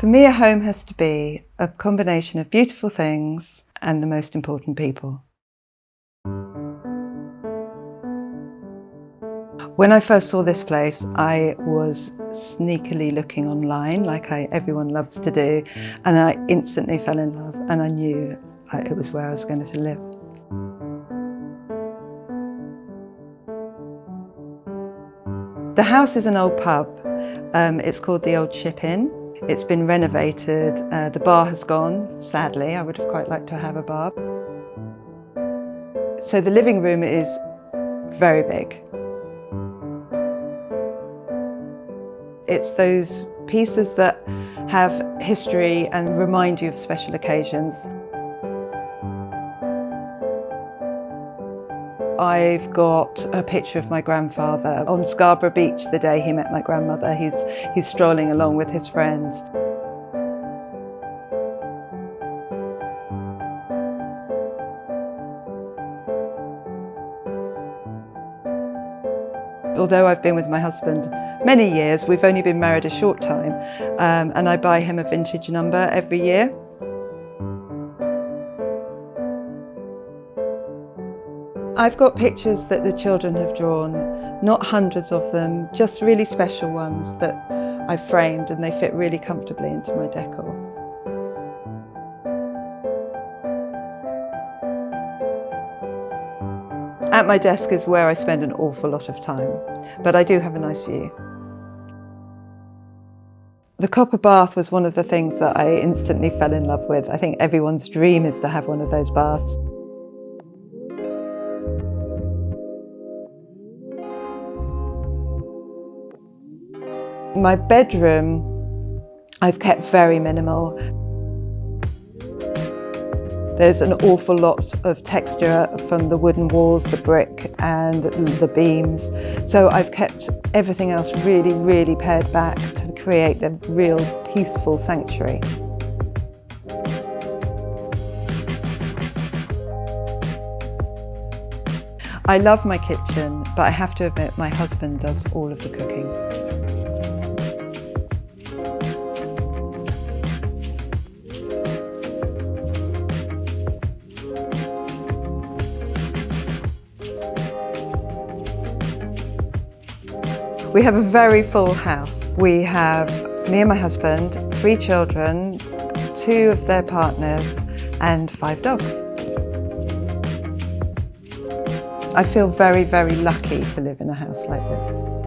For me, a home has to be a combination of beautiful things and the most important people. When I first saw this place, I was sneakily looking online, like everyone loves to do, and I instantly fell in love, and I knew it was where I was going to live. The house is an old pub. It's called the Old Ship Inn. It's been renovated. The bar has gone, sadly. I would have quite liked to have a bar. So the living room is very big. It's those pieces that have history and remind you of special occasions. I've got a picture of my grandfather on Scarborough Beach the day he met my grandmother. He's strolling along with his friends. Although I've been with my husband many years, we've only been married a short time, and I buy him a vintage number every year. I've got pictures that the children have drawn, not hundreds of them, just really special ones that I've framed, and they fit really comfortably into my decor. At my desk is where I spend an awful lot of time, but I do have a nice view. The copper bath was one of the things that I instantly fell in love with. I think everyone's dream is to have one of those baths. My bedroom, I've kept very minimal. There's an awful lot of texture from the wooden walls, the brick and the beams. So I've kept everything else really, really pared back to create a real peaceful sanctuary. I love my kitchen, but I have to admit my husband does all of the cooking. We have a very full house. We have me and my husband, 3 children, 2 of their partners, and 5 dogs. I feel very, very lucky to live in a house like this.